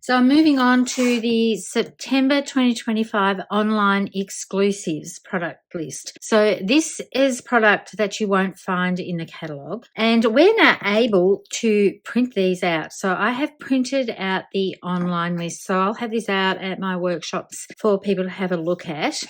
So I'm moving on to the September 2025 online exclusives product list. So this is product that you won't find in the catalogue, and we're now able to print these out. So I have printed out the online list. So I'll have this out at my workshops for people to have a look at,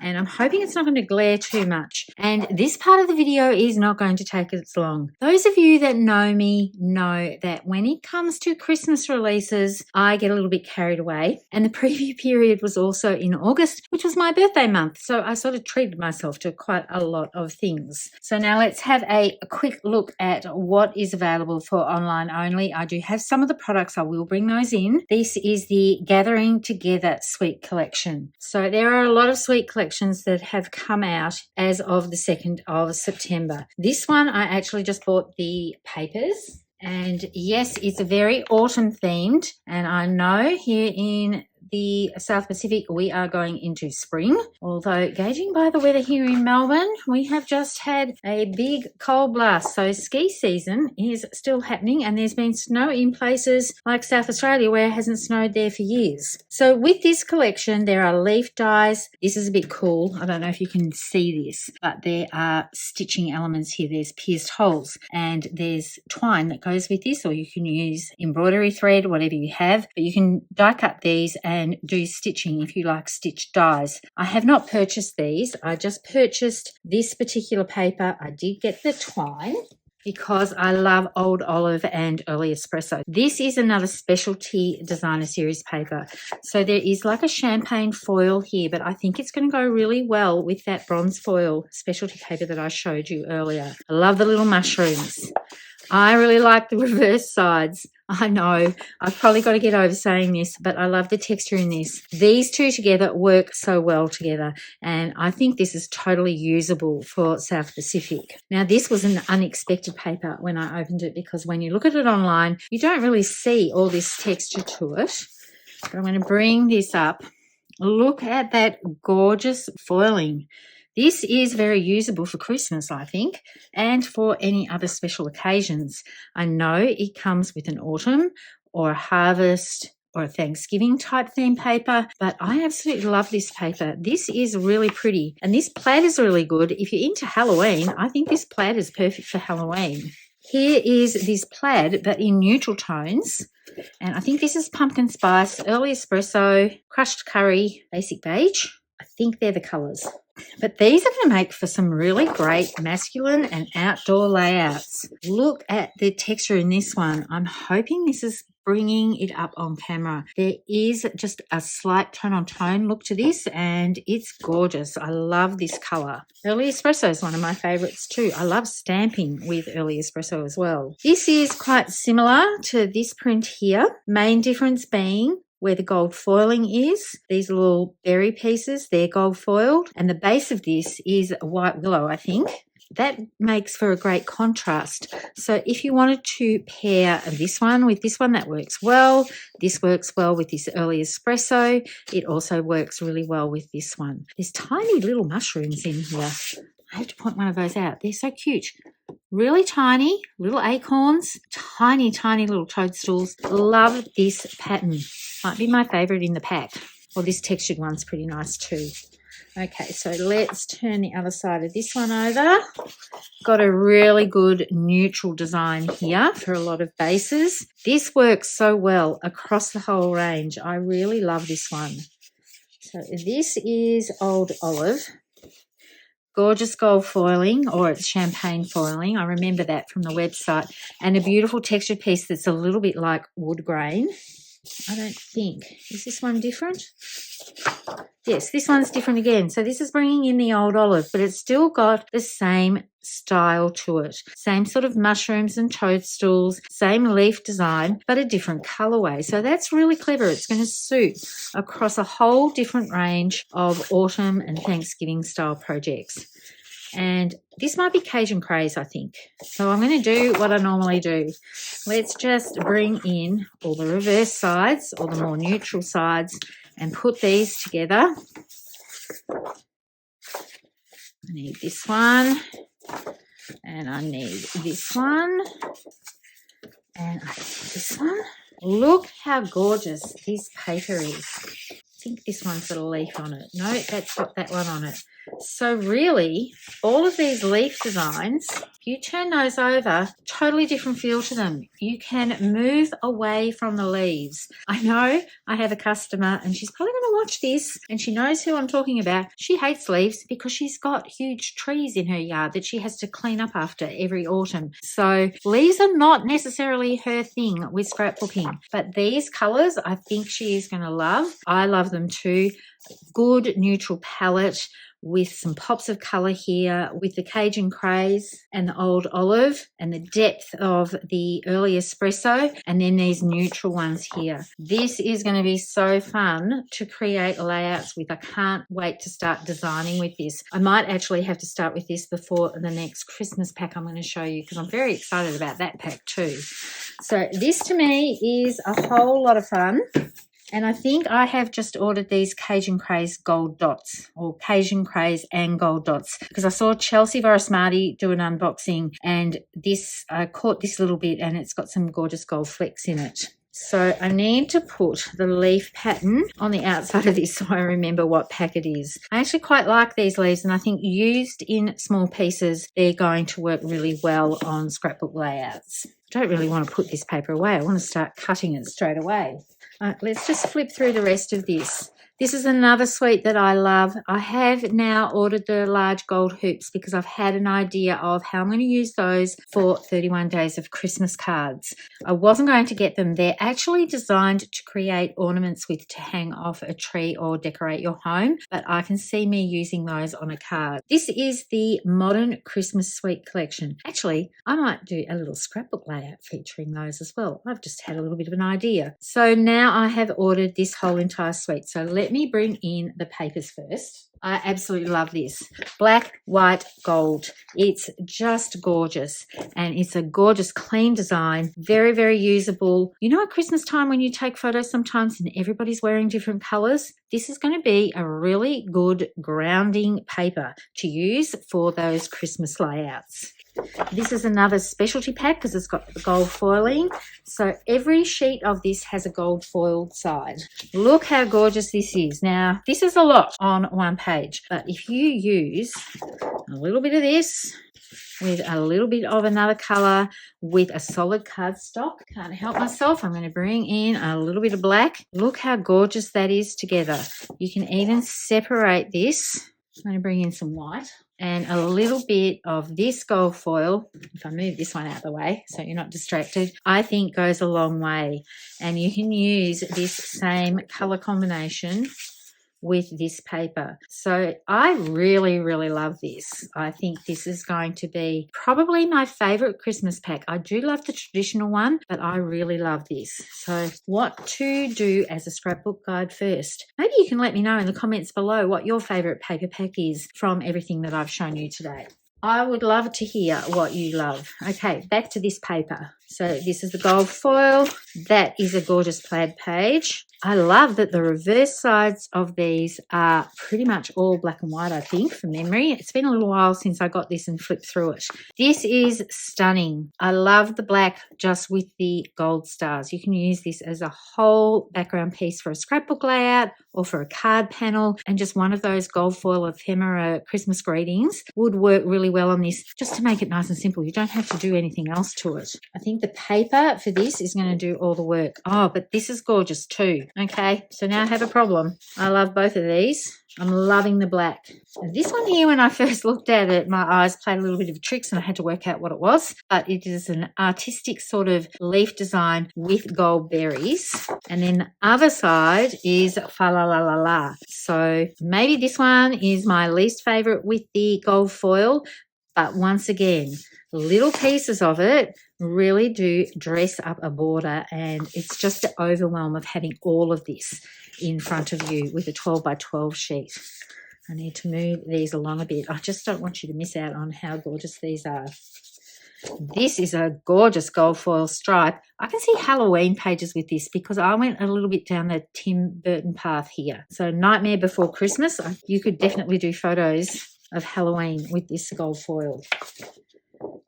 and I'm hoping it's not going to glare too much. And this part of the video is not going to take as long. Those of you that know me know that when it comes to Christmas releases, I get a little bit carried away. And the preview period was also in August, which was my birthday month. So I sort of treated myself to quite a lot of things. So now let's have a quick look at what is available for online only. I do have some of the products. I will bring those in. This is the Gathering Together Sweet Collection. So there are a lot of sweet collections that have come out as of the 2nd of September. This one, I actually just bought the papers. And yes, it's very autumn themed. And I know here in the South Pacific, we are going into spring. Although, gauging by the weather here in Melbourne, we have just had a big cold blast. So ski season is still happening, and there's been snow in places like South Australia where it hasn't snowed there for years. So with this collection, there are leaf dies. This is a bit cool. I don't know if you can see this, but there are stitching elements here. There's pierced holes, and there's twine that goes with this, or you can use embroidery thread, whatever you have. But you can die cut these and do stitching if you like stitched dies. I have not purchased these. I just purchased this particular paper. I did get the twine because I love Old Olive and Early Espresso. This is another specialty designer series paper. So there is like a champagne foil here, but I think it's going to go really well with that bronze foil specialty paper that I showed you earlier. I love the little mushrooms. I really like the reverse sides. I know, I've probably got to get over saying this, but I love the texture in this. These two together work so well together, and I think this is totally usable for South Pacific. Now, this was an unexpected paper when I opened it, because when you look at it online, you don't really see all this texture to it. But I'm going to bring this up. Look at that gorgeous foiling. This is very usable for Christmas, I think, and for any other special occasions. I know it comes with an autumn or a harvest or a Thanksgiving type theme paper, but I absolutely love this paper. This is really pretty, and this plaid is really good. If you're into Halloween, I think this plaid is perfect for Halloween. Here is this plaid, but in neutral tones. And I think this is pumpkin spice, early espresso, crushed curry, basic beige. I think they're the colours. But these are going to make for some really great masculine and outdoor layouts. Look at the texture in this one. I'm hoping this is bringing it up on camera. There is just a slight tone-on-tone look to this, and it's gorgeous. I love this colour. Early Espresso is one of my favourites too. I love stamping with Early Espresso as well. This is quite similar to this print here. Main difference being where the gold foiling is. These little berry pieces, they're gold foiled, and the base of this is white willow, I think. That makes for a great contrast. So if you wanted to pair this one with this one, that works well. This works well with this Early Espresso. It also works really well with this one. There's tiny little mushrooms in here. I have to point one of those out. They're so cute. Really tiny, little acorns, tiny, tiny little toadstools. Love this pattern. Might be my favourite in the pack. Well, this textured one's pretty nice too. Okay, so let's turn the other side of this one over. Got a really good neutral design here for a lot of bases. This works so well across the whole range. I really love this one. So this is Old Olive. Gorgeous gold foiling, or it's champagne foiling. I remember that from the website. And a beautiful textured piece that's a little bit like wood grain. I don't think. Is this one different? Yes, this one's different again. So this is bringing in the Old Olive, but it's still got the same style to it. Same sort of mushrooms and toadstools, same leaf design, but a different colorway. So that's really clever. It's going to suit across a whole different range of autumn and Thanksgiving style projects. And this might be Cajun craze, I think. So I'm going to do what I normally do. Let's just bring in all the reverse sides, all the more neutral sides, and put these together. I need this one, and I need this one, and I need this one. Look how gorgeous this paper is. I think this one's got a leaf on it. No, that's got that one on it. So really, all of these leaf designs, if you turn those over, totally different feel to them. You can move away from the leaves. I know I have a customer and she's probably going to watch this and she knows who I'm talking about. She hates leaves because she's got huge trees in her yard that she has to clean up after every autumn. So leaves are not necessarily her thing with scrapbooking, but these colors I think she is going to love. I love them too. Good neutral palette with some pops of colour here with the Cajun Craze and the Old Olive and the depth of the early espresso and then these neutral ones here. This is going to be so fun to create layouts with. I can't wait to start designing with this. I might actually have to start with this before the next Christmas pack I'm going to show you because I'm very excited about that pack too. So this to me is a whole lot of fun. And I think I have just ordered these Cajun Craze gold dots or Cajun Craze and gold dots because I saw Chelsea Vorasmarty do an unboxing and this, I caught this little bit and it's got some gorgeous gold flecks in it. So I need to put the leaf pattern on the outside of this so I remember what pack it is. I actually quite like these leaves and I think used in small pieces, they're going to work really well on scrapbook layouts. I don't really want to put this paper away. I want to start cutting it straight away. Let's just flip through the rest of this. This is another suite that I love. I have now ordered the large gold hoops because I've had an idea of how I'm going to use those for 31 days of Christmas cards. I wasn't going to get them. They're actually designed to create ornaments with to hang off a tree or decorate your home, but I can see me using those on a card. This is the Modern Christmas Suite collection. Actually, I might do a little scrapbook layout featuring those as well. I've just had a little bit of an idea. So now I have ordered this whole entire suite. So let me bring in the papers first. I absolutely love this. Black, white, gold. It's just gorgeous. And it's a gorgeous, clean design. Very, very usable. You know at Christmas time when you take photos sometimes and everybody's wearing different colors? This is going to be a really good grounding paper to use for those Christmas layouts. This is another specialty pack because it's got the gold foiling. So every sheet of this has a gold foiled side. Look how gorgeous this is. Now, this is a lot on one page, but if you use a little bit of this with a little bit of another color with a solid cardstock, can't help myself, I'm going to bring in a little bit of black. Look how gorgeous that is together. You can even separate this. I'm going to bring in some white. And a little bit of this gold foil, if I move this one out of the way so you're not distracted, I think goes a long way. And you can use this same colour combination with this paper. So I really, really love this. I think this is going to be probably my favourite Christmas pack. I do love the traditional one, but I really love this. So what to do as a scrapbook guide first? Maybe you can let me know in the comments below what your favourite paper pack is from everything that I've shown you today. I would love to hear what you love. Okay, back to this paper. So this is the gold foil. That is a gorgeous plaid page. I love that the reverse sides of these are pretty much all black and white, I think, from memory. It's been a little while since I got this and flipped through it. This is stunning. I love the black just with the gold stars. You can use this as a whole background piece for a scrapbook layout or for a card panel, and just one of those gold foil ephemera Christmas greetings would work really well on this, just to make it nice and simple. You don't have to do anything else to it. I think the paper for this is going to do all the work. Oh, but this is gorgeous too. Okay, so now I have a problem. I love both of these. I'm loving the black. This one here, when I first looked at it, my eyes played a little bit of tricks and I had to work out what it was. But it is an artistic sort of leaf design with gold berries. And then the other side is fa la la la la. So maybe this one is my least favorite with the gold foil. But once again, little pieces of it really do dress up a border, and it's just the overwhelm of having all of this in front of you with a 12 by 12 sheet. I need to move these along a bit. I just don't want you to miss out on how gorgeous these are. This is a gorgeous gold foil stripe. I can see Halloween pages with this because I went a little bit down the Tim Burton path here. So Nightmare Before Christmas, you could definitely do photos of Halloween with this gold foil.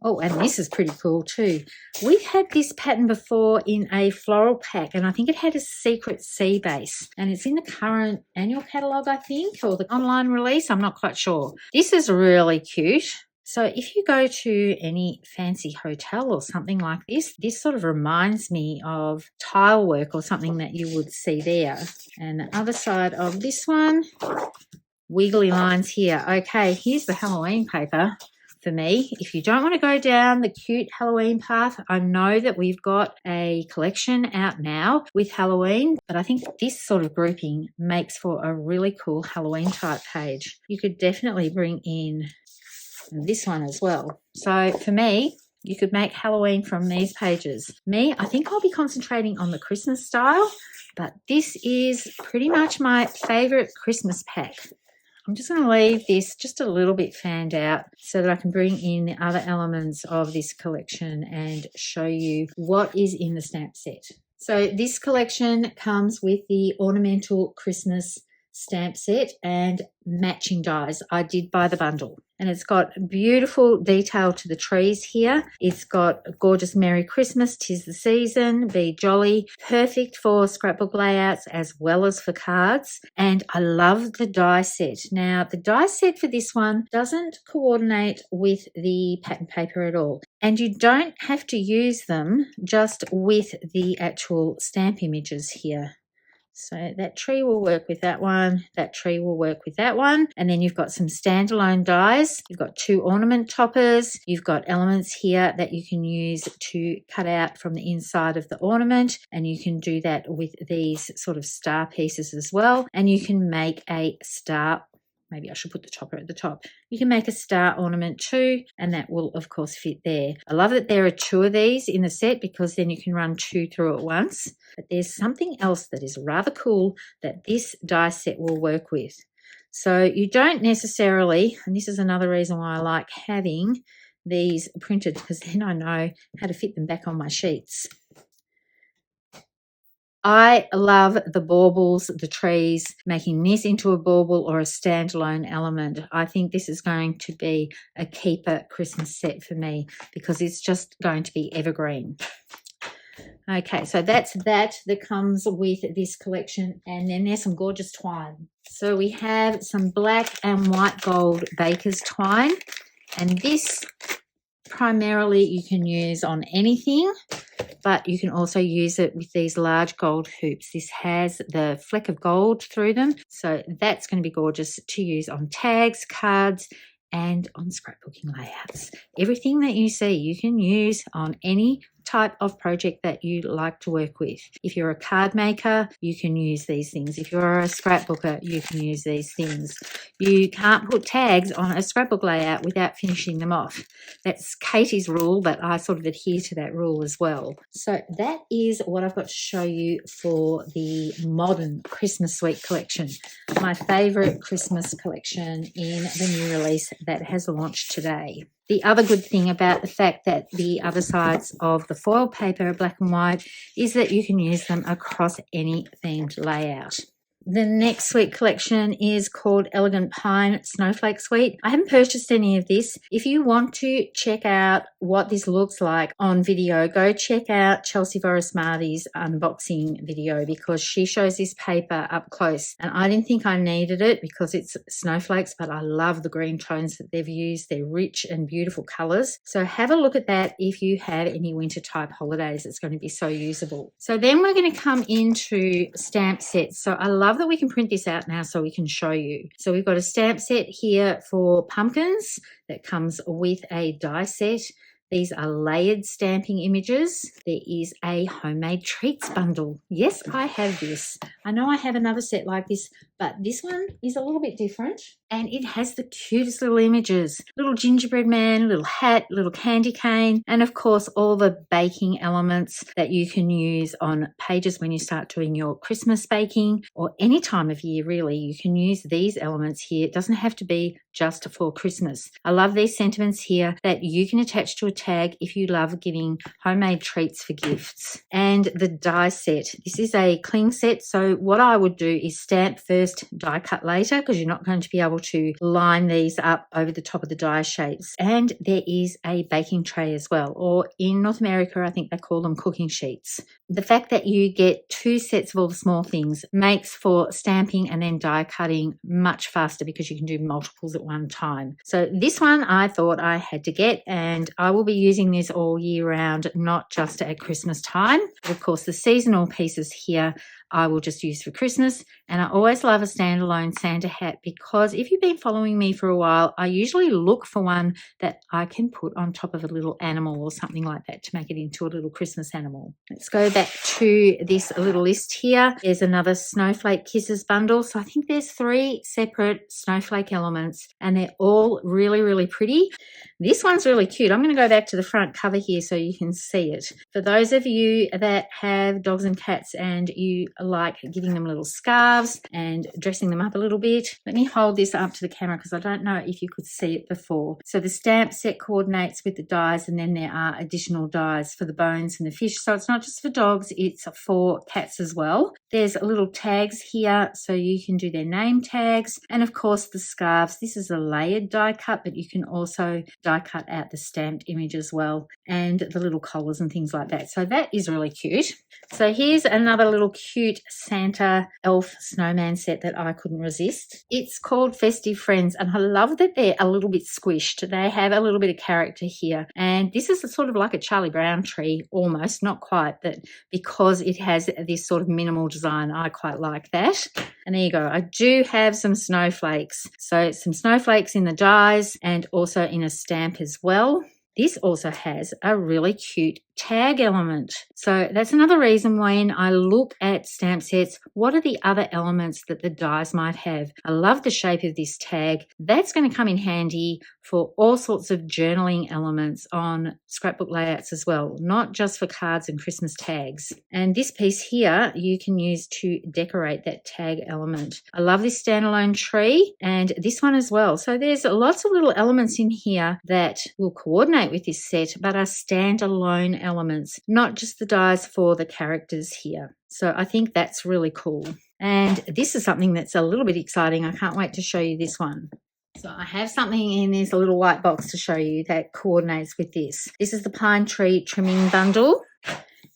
Oh, and this is pretty cool too. We've had this pattern before in a floral pack, and I think it had a secret C base, and it's in the current annual catalogue, I think, or the online release. I'm not quite sure. This is really cute. So if you go to any fancy hotel or something like this, this sort of reminds me of tile work or something that you would see there. And the other side of this one, wiggly lines here. Okay, here's the Halloween paper for me. If you don't want to go down the cute Halloween path, I know that we've got a collection out now with Halloween, but I think this sort of grouping makes for a really cool Halloween type page. You could definitely bring in this one as well. So for me, you could make Halloween from these pages. Me, I think I'll be concentrating on the Christmas style, but this is pretty much my favorite Christmas pack. I'm just going to leave this just a little bit fanned out so that I can bring in the other elements of this collection and show you what is in the stamp set. So this collection comes with the ornamental Christmas stamp set and matching dies. I did buy the bundle, and it's got beautiful detail to the trees here. It's got a gorgeous Merry Christmas, 'tis the season, be jolly, perfect for scrapbook layouts as well as for cards. And I love the die set. Now the die set for this one doesn't coordinate with the pattern paper at all, and you don't have to use them just with the actual stamp images here. So that tree will work with that one, that tree will work with that one, and then you've got some standalone dies. You've got 2 ornament toppers, you've got elements here that you can use to cut out from the inside of the ornament, and you can do that with these sort of star pieces as well, and you can make a star. Maybe I should put the topper at the top. You can make a star ornament too, and that will, of course, fit there. I love that there are 2 of these in the set because then you can run 2 through at once. But there's something else that is rather cool that this die set will work with. So you don't necessarily, and this is another reason why I like having these printed, because then I know how to fit them back on my sheets. I love the baubles, the trees, making this into a bauble or a standalone element. I think this is going to be a keeper Christmas set for me because it's just going to be evergreen. Okay, so that's that comes with this collection, and then there's some gorgeous twine. So we have some black and white gold baker's twine, and this primarily you can use on anything, but you can also use it with these large gold hoops. This has the fleck of gold through them, so that's going to be gorgeous to use on tags, cards, and on scrapbooking layouts. Everything that you see you can use on any type of project that you like to work with. If you're a card maker, you can use these things. If you're a scrapbooker, you can use these things. You can't put tags on a scrapbook layout without finishing them off. That's Katie's rule, but I sort of adhere to that rule as well. So that is what I've got to show you for the modern Christmas Suite collection. My favourite Christmas collection in the new release that has launched today. The other good thing about the fact that the other sides of the foil paper are black and white is that you can use them across any themed layout. The next suite collection is called Elegant Pine Snowflake Suite. I haven't purchased any of this. If you want to check out what this looks like on video, go check out Chelsea Vorismarty's unboxing video because she shows this paper up close. And I didn't think I needed it because it's snowflakes, but I love the green tones that they've used. They're rich and beautiful colours. So have a look at that if you have any winter type holidays. It's going to be so usable. So then we're going to come into stamp sets. So I love that we can print this out now so we can show you. So we've got a stamp set here for pumpkins that comes with a die set. These are layered stamping images. There is a homemade treats bundle. Yes, I have this. I know I have another set like this, but this one is a little bit different. And it has the cutest little images. Little gingerbread man, little hat, little candy cane, and of course all the baking elements that you can use on pages when you start doing your Christmas baking or any time of year really. You can use these elements here. It doesn't have to be just for Christmas. I love these sentiments here that you can attach to a tag if you love giving homemade treats for gifts. And the die set. This is a cling set, so what I would do is stamp first, die cut later, because you're not going to be able to line these up over the top of the die shapes. And there is a baking tray as well, or in North America, I think they call them cooking sheets. The fact that you get 2 sets of all the small things makes for stamping and then die cutting much faster, because you can do multiples at one time. So this one I thought I had to get, and I will be using this all year round, not just at Christmas time. Of course, the seasonal pieces here I will just use for Christmas. And I always love a standalone Santa hat, because if you've been following me for a while, I usually look for one that I can put on top of a little animal or something like that to make it into a little Christmas animal. Let's go back to this little list here. There's another Snowflake Kisses bundle. So I think there's 3 separate snowflake elements, and they're all really, really pretty. This one's really cute. I'm going to go back to the front cover here so you can see it. For those of you that have dogs and cats and you like giving them little scarves and dressing them up a little bit, let me hold this up to the camera because I don't know if you could see it before. So the stamp set coordinates with the dies, and then there are additional dies for the bones and the fish. So it's not just for dogs, it's for cats as well. There's little tags here so you can do their name tags, and of course the scarves. This is a layered die cut, but you can also die cut out the stamped image as well, and the little collars and things like that. So that is really cute. So here's another little cute Santa elf snowman set that I couldn't resist. It's called Festive Friends, and I love that they're a little bit squished. They have a little bit of character here, and this is sort of like a Charlie Brown tree almost, not quite, but because it has this sort of minimal design, I quite like that. And there you go. I do have some snowflakes. So some snowflakes in the dies and also in a stamp as well. This also has a really cute tag element. So that's another reason when I look at stamp sets, what are the other elements that the dies might have? I love the shape of this tag. That's going to come in handy for all sorts of journaling elements on scrapbook layouts as well, not just for cards and Christmas tags. And this piece here you can use to decorate that tag element. I love this standalone tree and this one as well. So there's lots of little elements in here that will coordinate with this set, but are standalone elements, not just the dies for the characters here. So I think that's really cool. And this is something that's a little bit exciting. I can't wait to show you this one. So I have something in this little white box to show you that coordinates with this. This is the pine tree trimming bundle,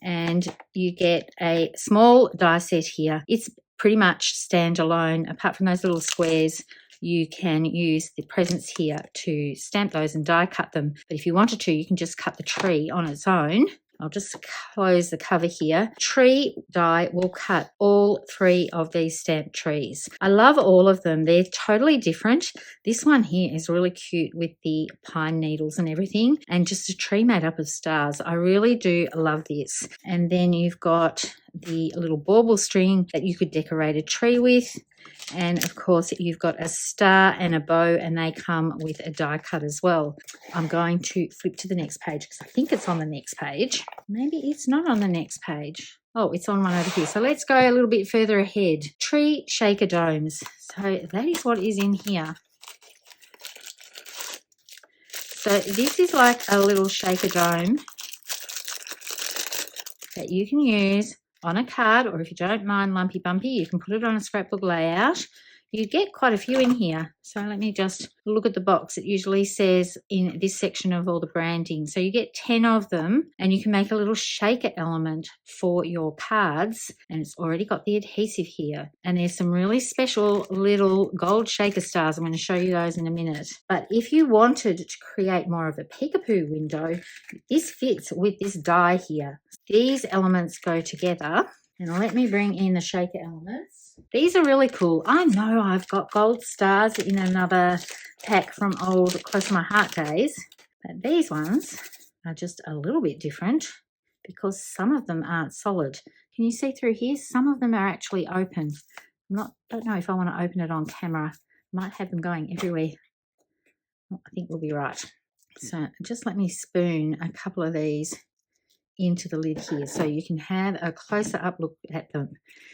and you get a small die set here. It's pretty much standalone. Apart from those little squares, you can use the presents here to stamp those and die cut them. But if you wanted to, you can just cut the tree on its own. I'll just close the cover here. Tree die will cut all 3 of these stamped trees. I love all of them. They're totally different. This one here is really cute with the pine needles and everything, and just a tree made up of stars. I really do love this. And then you've got the little bauble string that you could decorate a tree with. And of course you've got a star and a bow, and they come with a die cut as well. I'm going to flip to the next page because I think it's on the next page. Maybe it's not on the next page. Oh, it's on one over here. So let's go a little bit further ahead. Tree shaker domes. So that is what is in here. So this is like a little shaker dome that you can use on a card, or if you don't mind lumpy bumpy, you can put it on a scrapbook layout. You get quite a few in here. So let me just look at the box. It usually says in this section of all the branding. So you get 10 of them, and you can make a little shaker element for your cards. And it's already got the adhesive here. And there's some really special little gold shaker stars. I'm going to show you those in a minute. But if you wanted to create more of a peekaboo window, this fits with this die here. These elements go together. And let me bring in the shaker elements. These are really cool. I know I've got gold stars in another pack from old Close to My Heart days, but these ones are just a little bit different because some of them aren't solid. Can you see through here? Some of them are actually open. Don't know if I want to open it on camera. Might have them going everywhere. I think we'll be right. So just let me spoon a couple of these into the lid here so you can have a closer up look at them.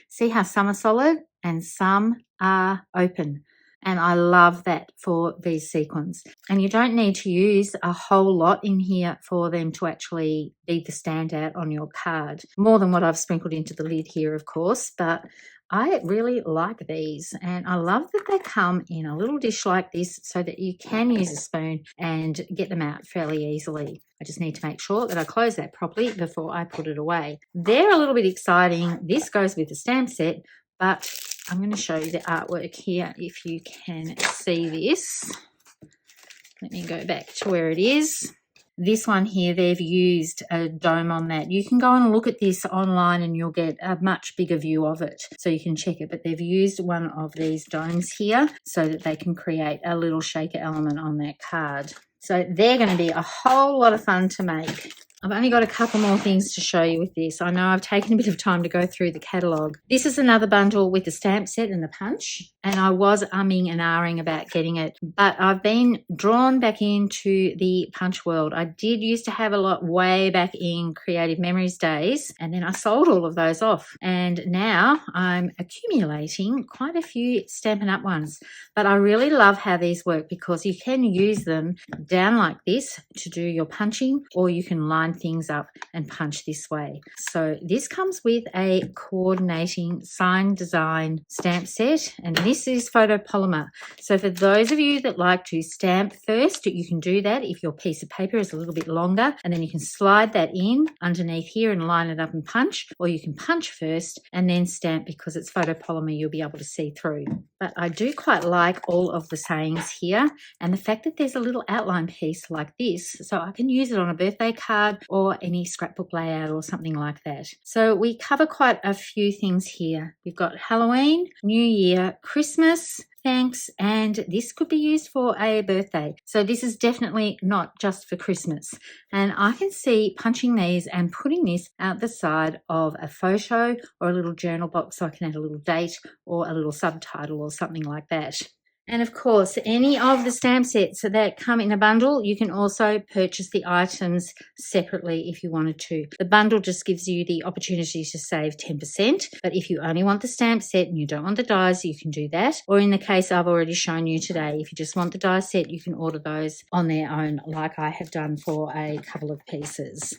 See how some are solid and some are open, and I love that for these sequins. And you don't need to use a whole lot in here for them to actually be the standout on your card, more than what I've sprinkled into the lid here, of course, but I really like these, and I love that they come in a little dish like this so that you can use a spoon and get them out fairly easily. I just need to make sure that I close that properly before I put it away. They're a little bit exciting. This goes with the stamp set, but I'm going to show you the artwork here if you can see this. Let me go back to where it is. This one here, they've used a dome on that. You can go and look at this online and you'll get a much bigger view of it, so you can check it. But they've used one of these domes here so that they can create a little shaker element on that card. So they're going to be a whole lot of fun to make. I've only got a couple more things to show you with this. I know I've taken a bit of time to go through the catalogue. This is another bundle with the stamp set and the punch, and I was umming and ahhing about getting it, but I've been drawn back into the punch world. I did used to have a lot way back in Creative Memories days, and then I sold all of those off, and now I'm accumulating quite a few Stampin' Up ones. But I really love how these work because you can use them down like this to do your punching, or you can line things up and punch this way. So this comes with a coordinating sign design stamp set, and this is photopolymer. So for those of you that like to stamp first, you can do that if your piece of paper is a little bit longer, and then you can slide that in underneath here and line it up and punch, or you can punch first and then stamp. Because it's photopolymer, you'll be able to see through. But I do quite like all of the sayings here, and the fact that there's a little outline piece like this, so I can use it on a birthday card or any scrapbook layout or something like that. So we cover quite a few things here. We've got Halloween, New Year, Christmas, thanks, and this could be used for a birthday. So this is definitely not just for Christmas. And I can see punching these and putting this out the side of a photo or a little journal box, so I can add a little date or a little subtitle or something like that. And of course, any of the stamp sets that come in a bundle, you can also purchase the items separately if you wanted to. The bundle just gives you the opportunity to save 10%, but if you only want the stamp set and you don't want the dies, you can do that. Or in the case I've already shown you today, if you just want the die set, you can order those on their own, like I have done for a couple of pieces.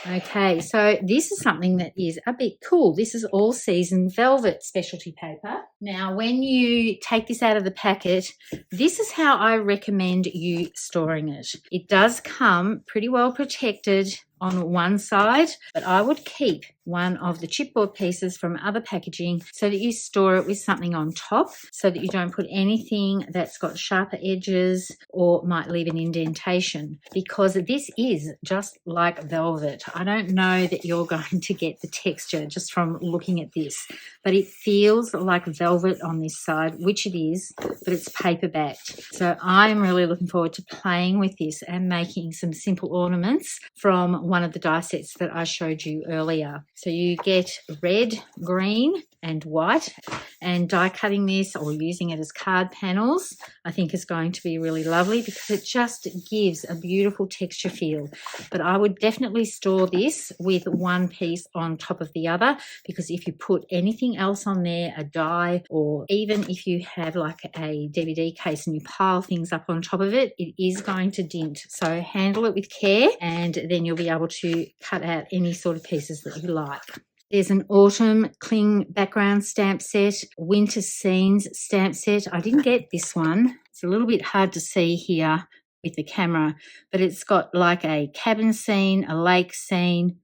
Okay, so this is something that is a bit cool. This is all season velvet specialty paper. Now, when you take this out of the packet, this is how I recommend you storing it. It does come pretty well protected on one side, but I would keep one of the chipboard pieces from other packaging so that you store it with something on top, so that you don't put anything that's got sharper edges or might leave an indentation, because this is just like velvet. I don't know that you're going to get the texture just from looking at this, but it feels like velvet on this side, which it is, but it's paper backed. So I'm really looking forward to playing with this and making some simple ornaments from one of the die sets that I showed you earlier. So you get red, green and white, and die cutting this or using it as card panels I think is going to be really lovely because it just gives a beautiful texture feel. But I would definitely store this with one piece on top of the other, because if you put anything else on there, a die, or even if you have like a DVD case and you pile things up on top of it, it is going to dint. So handle it with care, and then you'll be able to cut out any sort of pieces that you like. There's an autumn cling background stamp set, winter scenes stamp set. I didn't get this one. It's a little bit hard to see here with the camera, but it's got like a cabin scene, a lake scene,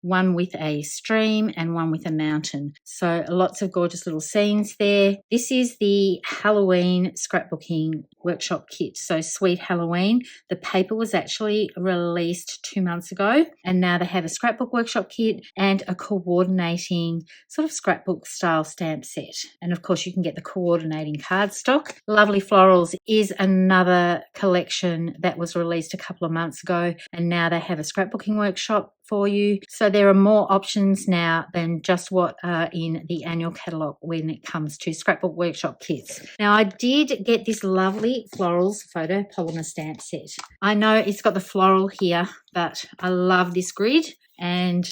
one with a stream and one with a mountain. So lots of gorgeous little scenes there. This is the Halloween scrapbooking workshop kit. So Sweet Halloween. The paper was actually released 2 months ago, and now they have a scrapbook workshop kit and a coordinating sort of scrapbook style stamp set. And of course you can get the coordinating cardstock. Lovely Florals is another collection that was released a couple of months ago, and now they have a scrapbooking workshop for you. So there are more options now than just what are in the annual catalogue when it comes to scrapbook workshop kits. Now I did get this lovely Florals photo polymer stamp set. I know it's got the floral here, but I love this grid and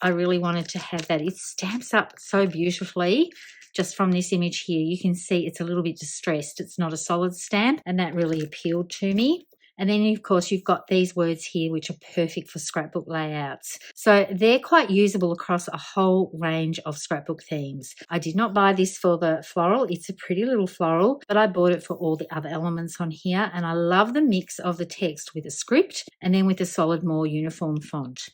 I really wanted to have that. It stamps up so beautifully. Just from this image here, you can see it's a little bit distressed. It's not a solid stamp, and that really appealed to me. And then, of course, you've got these words here, which are perfect for scrapbook layouts. So they're quite usable across a whole range of scrapbook themes. I did not buy this for the floral. It's a pretty little floral, but I bought it for all the other elements on here. And I love the mix of the text with a script and then with a solid, more uniform font.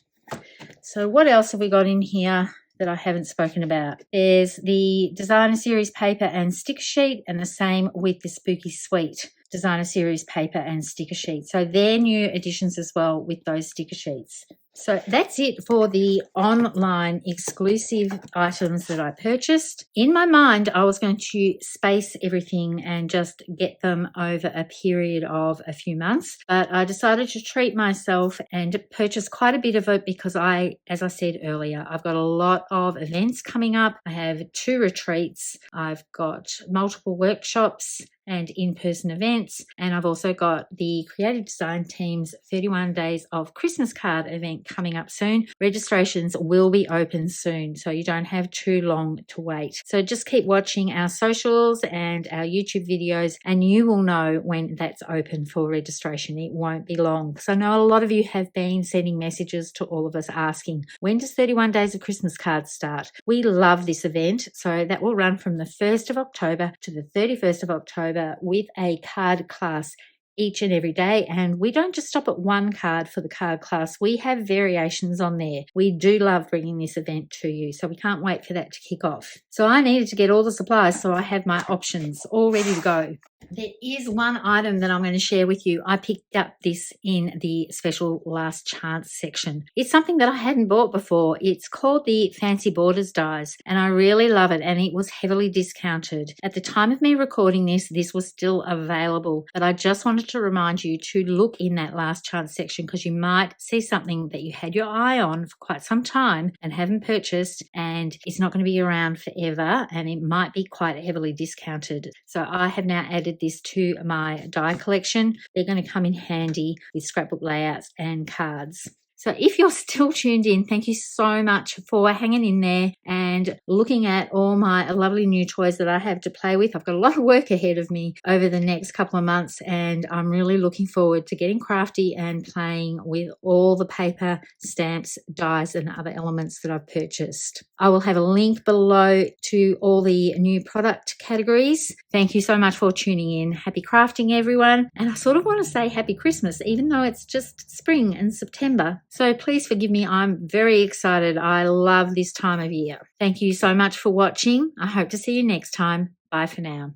So what else have we got in here that I haven't spoken about? There's the designer series paper and sticker sheet, and the same with the Spooky Sweet designer series paper and sticker sheet. So they're new additions as well with those sticker sheets. So that's it for the online exclusive items that I purchased. In my mind, I was going to space everything and just get them over a period of a few months, but I decided to treat myself and purchase quite a bit of it because as I said earlier, I've got a lot of events coming up. I have 2 retreats. I've got multiple workshops and in-person events, and I've also got the Creative Design Team's 31 Days of Christmas Card event coming up soon. Registrations will be open soon, so you don't have too long to wait. So just keep watching our socials and our YouTube videos, and you will know when that's open for registration. It won't be long, because I know a lot of you have been sending messages to all of us asking, when does 31 Days of Christmas Cards start? We love this event, so that will run from the 1st of October to the 31st of October with a card class each and every day. And we don't just stop at one card for the card class. We have variations on there. We do love bringing this event to you, so we can't wait for that to kick off. So I needed to get all the supplies, so I have my options all ready to go. There is one item that I'm going to share with you. I picked up this in the special last chance section. It's something that I hadn't bought before. It's called the Fancy Borders Dies, and I really love it, and it was heavily discounted. At the time of me recording this was still available, but I just wanted to remind you to look in that last chance section, because you might see something that you had your eye on for quite some time and haven't purchased, and it's not going to be around forever, and it might be quite heavily discounted. So I have now added this to my die collection. They're going to come in handy with scrapbook layouts and cards. So if you're still tuned in, thank you so much for hanging in there and looking at all my lovely new toys that I have to play with. I've got a lot of work ahead of me over the next couple of months, and I'm really looking forward to getting crafty and playing with all the paper, stamps, dies, and other elements that I've purchased. I will have a link below to all the new product categories. Thank you so much for tuning in. Happy crafting, everyone. And I sort of want to say happy Christmas, even though it's just spring and September. So please forgive me. I'm very excited. I love this time of year. Thank you so much for watching. I hope to see you next time. Bye for now.